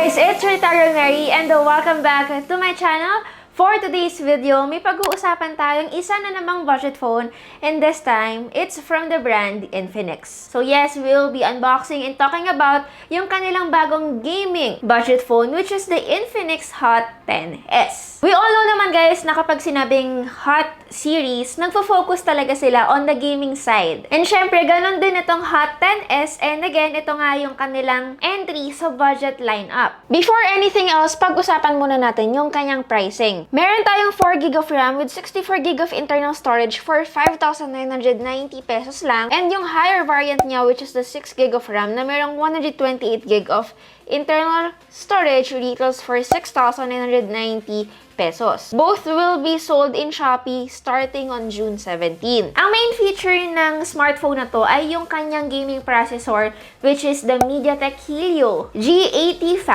guys, it's Retaro Mary and welcome back to my channel. For today's video, may pag-uusapan tayong isa na namang budget phone, and this time, it's from the brand Infinix. So yes, we'll be unboxing and talking about yung kanilang bagong gaming budget phone, which is the Infinix Hot 10s. We all know naman guys na kapag sinabing Hot series, nagfo-focus talaga sila on the gaming side. And syempre, ganun din itong Hot 10s, and again, ito nga yung kanilang entry sa budget lineup. Before anything else, pag-usapan muna natin yung kanyang pricing. Meron tayong 4GB of RAM with 64GB of internal storage for 5,990 pesos lang. And yung higher variant niya, which is the 6GB of RAM, na merong 128GB of internal storage, retails for 6,990 pesos. Both will be sold in Shopee starting on June 17. Ang main feature ng smartphone na to ay yung kanyang gaming processor, which is the MediaTek Helio G85.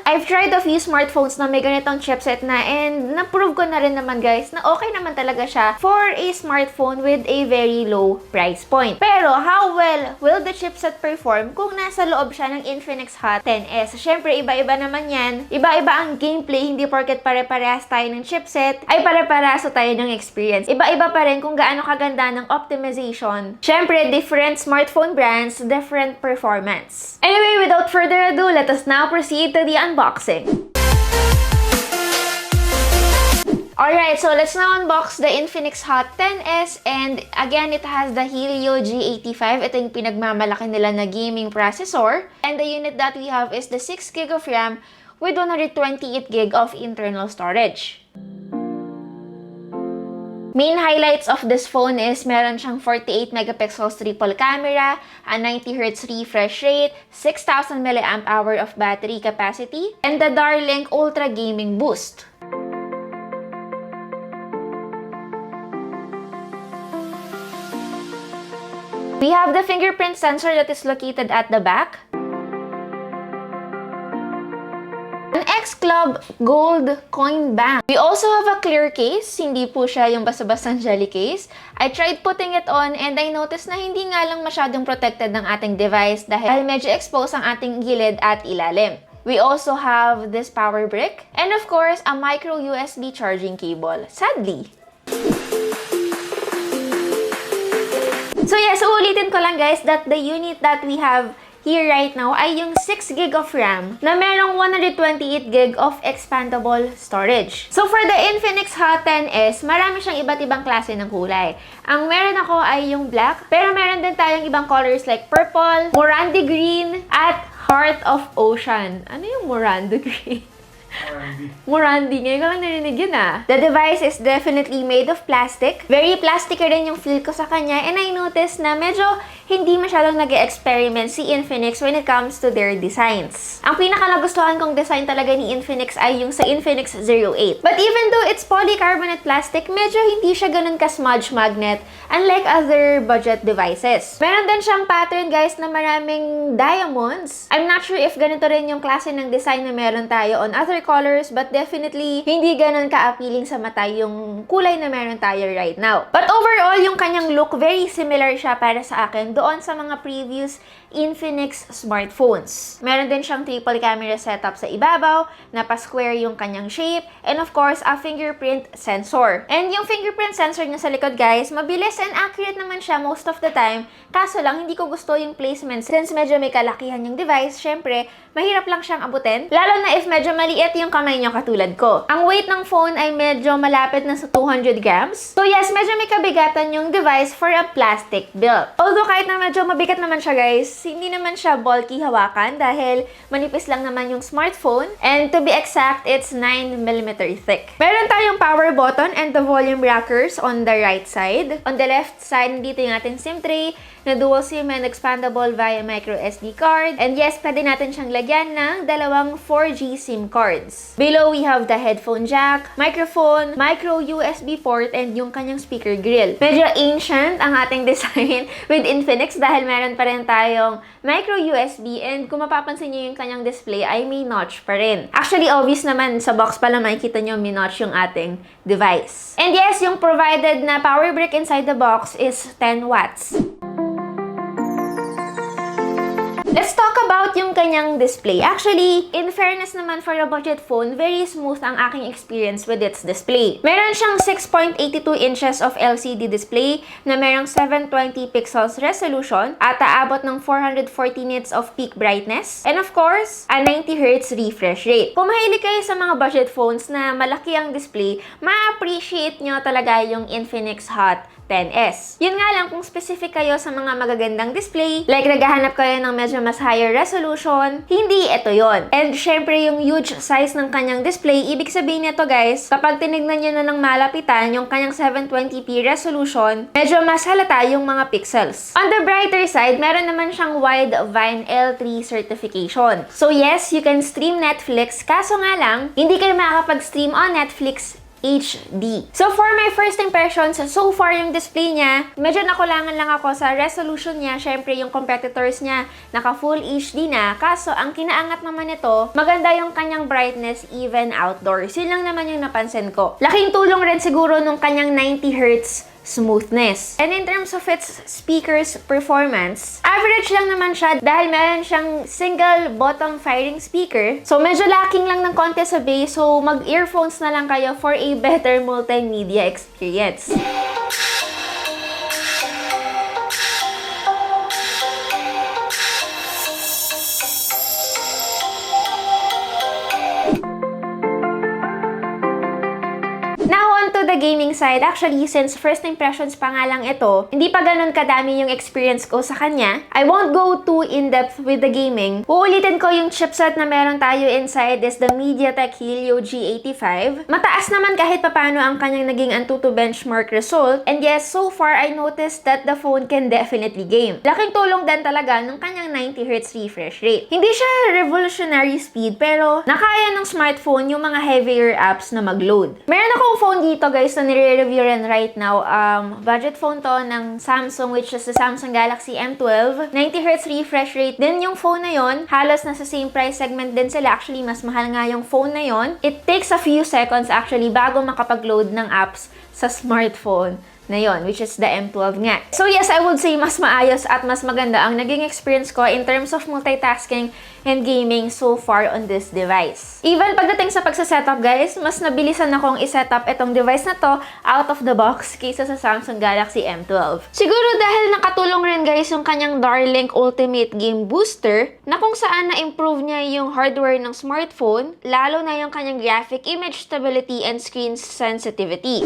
I've tried a few smartphones na may ganitong chipset na, and na-prove ko na rin naman guys na okay naman talaga siya for a smartphone with a very low price point. Pero how well will the chipset perform kung nasa loob siya ng Infinix Hot 10s? Syempre, iba-iba naman yan. Iba-iba ang gameplay, hindi porket pare-parehas tayo ng chipset, ay pare-paraso tayo ng experience. Iba-iba pa rin kung gaano kaganda ng optimization. Syempre, different smartphone brands, different performance. Anyway, without further ado, let us now proceed to the unboxing. Alright, so let's now unbox the Infinix Hot 10s, and again, it has the Helio G85. Ito yung pinagmamalaki nila na gaming processor. And the unit that we have is the 6GB of RAM with 128GB of internal storage. Main highlights of this phone is meron siyang 48 megapixels triple camera, a 90Hz refresh rate, 6,000 mAh of battery capacity, and the Darlink Ultra Gaming Boost. We have the fingerprint sensor that is located at the back. An X-Club Gold Coin Bank. We also have a clear case. Hindi po siya yung basta-bastang jelly case. I tried putting it on and I noticed na hindi nga lang masyadong protected ng ating device dahil medyo exposed ang ating gilid at ilalim. We also have this power brick and of course, a micro USB charging cable. Sadly. So yes, ulitin ko lang guys that the unit that we have here right now ay yung 6GB of RAM na merong 128GB of expandable storage. So for the Infinix Hot 10s, marami siyang iba't ibang klase ng kulay. Ang meron ako ay yung black, pero meron din tayong ibang colors like purple, Morandi green, at Heart of Ocean. Ano yung Morandi green? Morandi. Ngayon ko lang narinig yun ah. The device is definitely made of plastic. Very plastic rin yung feel ko sa kanya, and I noticed na medyo hindi masyadong nag-experiment si Infinix when it comes to their designs. Ang pinaka-nagustuhan kong design talaga ni Infinix ay yung sa Infinix 08. But even though it's polycarbonate plastic, medyo hindi siya ganun ka-smudge magnet unlike other budget devices. Meron din siyang pattern guys na maraming diamonds. I'm not sure if ganito rin yung klase ng design na meron tayo on other colors, but definitely hindi ganun ka-appealing sa mata yung kulay na meron tayo right now. But overall, yung kanyang look, very similar siya para sa akin doon sa mga previous Infinix smartphones. Meron din siyang triple camera setup sa ibabaw, na pa-square yung kanyang shape, and of course, a fingerprint sensor. And yung fingerprint sensor niya sa likod guys, mabilis and accurate naman siya most of the time, kaso lang hindi ko gusto yung placement since medyo may kalakihan yung device. Syempre, mahirap lang siyang abutin, lalo na if medyo maliit yung kamay niyo katulad ko. Ang weight ng phone ay medyo malapit na sa 200 grams. So yes, medyo may kabigatan yung device for a plastic build. Although kahit na medyo mabigat naman siya guys, hindi naman siya bulky hawakan dahil manipis lang naman yung smartphone, and to be exact, it's 9mm thick. Meron tayong power button and the volume rockers on the right side. On the left side, dito yung ating SIM tray na dual SIM and expandable via micro SD card. And yes, pwede natin siyang lagyan ng dalawang 4G SIM cards. Below, we have the headphone jack, microphone, micro USB port, and yung kanyang speaker grill. Medyo ancient ang ating design with Infinix dahil meron pa rin tayong micro USB, and kung mapapansin nyo yung kanyang display ay may notch pa rin. Actually, obvious naman sa box pala makikita nyo may notch yung ating device. And yes, yung provided na power brick inside the box is 10 watts. Let's talk about yung kanyang display. Actually, in fairness naman for a budget phone, very smooth ang aking experience with its display. Meron siyang 6.82 inches of LCD display na merong 720 pixels resolution at aabot ng 440 nits of peak brightness. And of course, a 90 Hz refresh rate. Kung mahilig kayo sa mga budget phones na malaki ang display, ma-appreciate nyo talaga yung Infinix Hot 10S. Yun nga lang, kung specific kayo sa mga magagandang display, like naghahanap kayo ng medyo mas higher resolution, hindi ito yon. And syempre, yung huge size ng kanyang display, ibig sabihin nito guys, kapag tinignan nyo na ng malapitan, yung kanyang 720p resolution, medyo mas halata yung mga pixels. On the brighter side, meron naman siyang wide Vine L3 certification. So yes, you can stream Netflix, kaso nga lang, hindi kayo makakapag-stream on Netflix HD. So for my first impressions, so far yung display niya, medyo nakulangan lang ako sa resolution niya. Syempre yung competitors niya, naka full HD na. Kaso ang kinaangat naman nito, maganda yung kanyang brightness even outdoors. Yun lang naman yung napansin ko. Laking tulong rin siguro nung kanyang 90 Hz smoothness. And in terms of its speakers performance, average lang naman siya dahil meron siyang single bottom firing speaker. So medyo lacking lang ng konti sa bass, so mag-earphones na lang kayo for a better multimedia experience. The gaming side, actually, since first impressions pa nga lang ito, hindi pa ganun kadami yung experience ko sa kanya. I won't go too in-depth with the gaming. Uulitin ko yung chipset na meron tayo inside is the MediaTek Helio G85. Mataas naman kahit papano ang kanyang naging Antutu benchmark result. And yes, so far, I noticed that the phone can definitely game. Laking tulong din talaga ng kanyang 90 Hz refresh rate. Hindi siya revolutionary speed, pero nakaya ng smartphone yung mga heavier apps na mag-load. Meron akong phone dito, guys, na nire-review rin right now. Budget phone to ng Samsung, which is the Samsung Galaxy M12. 90 Hz refresh rate din yung phone na yon. Halos nasa same price segment din sila. Actually, mas mahal nga yung phone na yon. It takes a few seconds actually bago makapag-load ng apps sa smartphone na yon, which is the M12 nga. So yes, I would say mas maayos at mas maganda ang naging experience ko in terms of multitasking and gaming so far on this device. Even pagdating sa pagsa-setup, guys, mas nabilisan akong i-setup itong device na to out of the box kaysa sa Samsung Galaxy M12. Siguro dahil nakatulong rin, guys, yung kanyang Darlink Ultimate Game Booster na kung saan na-improve niya yung hardware ng smartphone, lalo na yung kanyang graphic image stability and screen sensitivity.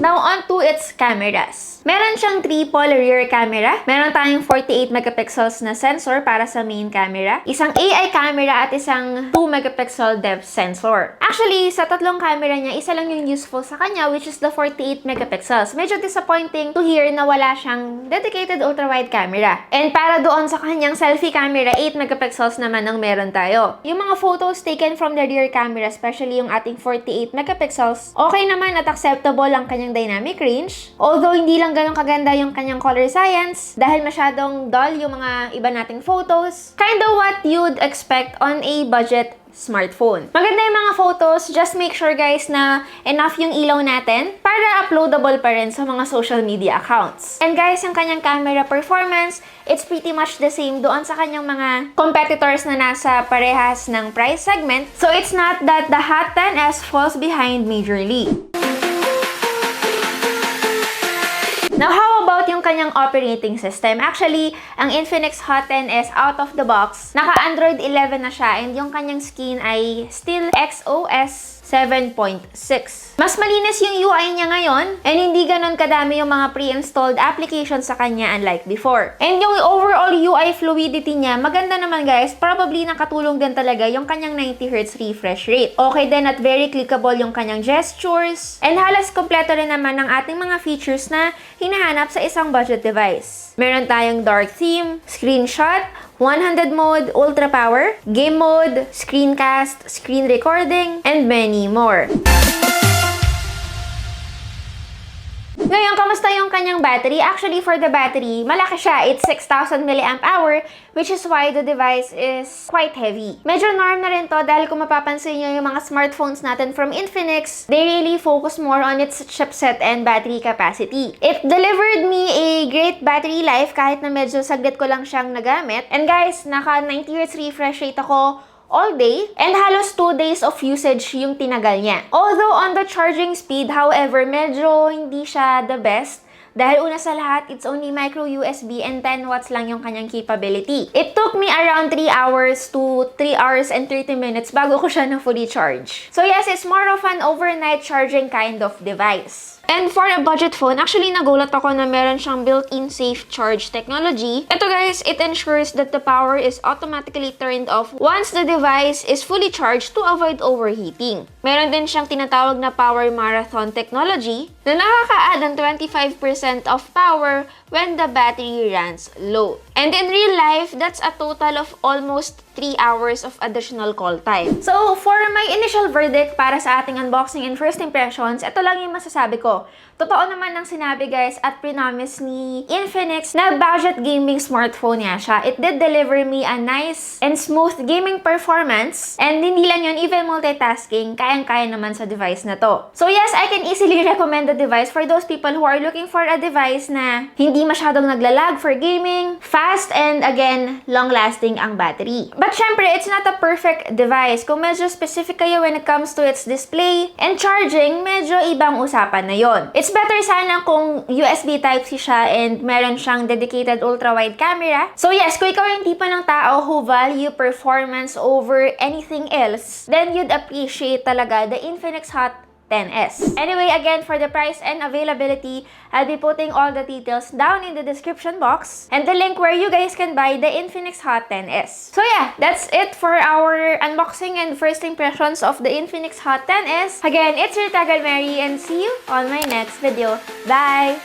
Now, on to its cameras. Meron siyang triple rear camera. Meron tayong 48 megapixels na sensor para sa main camera. Isang AI camera at isang 2 megapixel depth sensor. Actually, sa tatlong camera niya, isa lang yung useful sa kanya, which is the 48 megapixels. Medyo disappointing to hear na wala siyang dedicated ultra-wide camera. And para doon sa kanyang selfie camera, 8 megapixels naman ang meron tayo. Yung mga photos taken from the rear camera, especially yung ating 48 megapixels, okay naman at acceptable ang kanyang dynamic range. Although hindi lang ganun kaganda yung kanyang color science dahil masyadong dull yung mga iba nating photos. Kind of what you'd expect on a budget smartphone. Maganda yung mga photos, just make sure, guys, na enough yung ilaw natin para uploadable pa rin sa mga social media accounts. And guys, yung kanyang camera performance, it's pretty much the same doon sa kanyang mga competitors na nasa parehas ng price segment. So it's not that the Hot 10S falls behind majorly. Now, how about yung kanyang operating system? Actually, ang Infinix Hot 10S out of the box, naka-Android 11 na siya and yung kanyang skin ay still XOS 7.6. Mas malinis yung UI niya ngayon and hindi ganon kadami yung mga pre-installed applications sa kanya unlike before. And yung overall UI fluidity niya, maganda naman, guys. Probably nakatulong din talaga yung kanyang 90 Hz refresh rate. Okay din at very clickable yung kanyang gestures. And halos kompleto rin naman ng ating mga features na hinahanap sa isang budget device. Meron tayong dark theme, screenshot, 100 mode, ultra power, game mode, screencast, screen recording, and many more. Ngayon, kamusta yung kanyang battery? Actually, for the battery, malaki siya. It's 6,000 mAh, which is why the device is quite heavy. Medyo norm na rin to dahil kung mapapansin nyo yung mga smartphones natin from Infinix, they really focus more on its chipset and battery capacity. It delivered me a great battery life kahit na medyo saglit ko lang siyang nagamit. And guys, naka 90 Hz refresh rate ako all day, and halos 2 days of usage yung tinagal niya. Although on the charging speed, however, medyo hindi siya the best. Dahil una sa lahat, it's only micro USB and 10 watts lang yung kanyang capability. It took me around 3 hours to 3 hours and 30 minutes bago ko siya na fully charge. So yes, it's more of an overnight charging kind of device. And for a budget phone, actually nagulat ako na meron siyang built-in safe charge technology. Ito guys, it ensures that the power is automatically turned off once the device is fully charged to avoid overheating. Meron din siyang tinatawag na power marathon technology na nakaka-add ng 25% of power when the battery runs low. And in real life, that's a total of almost 3 hours of additional call time. So, for my initial verdict para sa ating unboxing and first impressions, ito lang yung masasabi ko. Totoo naman ang sinabi guys at prinomise ni Infinix na budget gaming smartphone niya siya. It did deliver me a nice and smooth gaming performance, and hindi lang yun, even multitasking, kayang-kaya naman sa device na to. So yes, I can easily recommend the device for those people who are looking for a device na hindi masyadong naglalag for gaming, fast, and again, long-lasting ang battery. But syempre, it's not a perfect device. Kung medyo specific kayo when it comes to its display and charging, medyo ibang usapan na yon. It's better sana kung USB Type-C siya and meron siyang dedicated ultra-wide camera. So yes, kung ikaw yung tipo ng tao who value performance over anything else, then you'd appreciate talaga the Infinix Hot 10s. Anyway, again, for the price and availability, I'll be putting all the details down in the description box and the link where you guys can buy the Infinix Hot 10s. So yeah, that's it for our unboxing and first impressions of the Infinix Hot 10s. Again, it's your Tagal Mary and see you on my next video. Bye!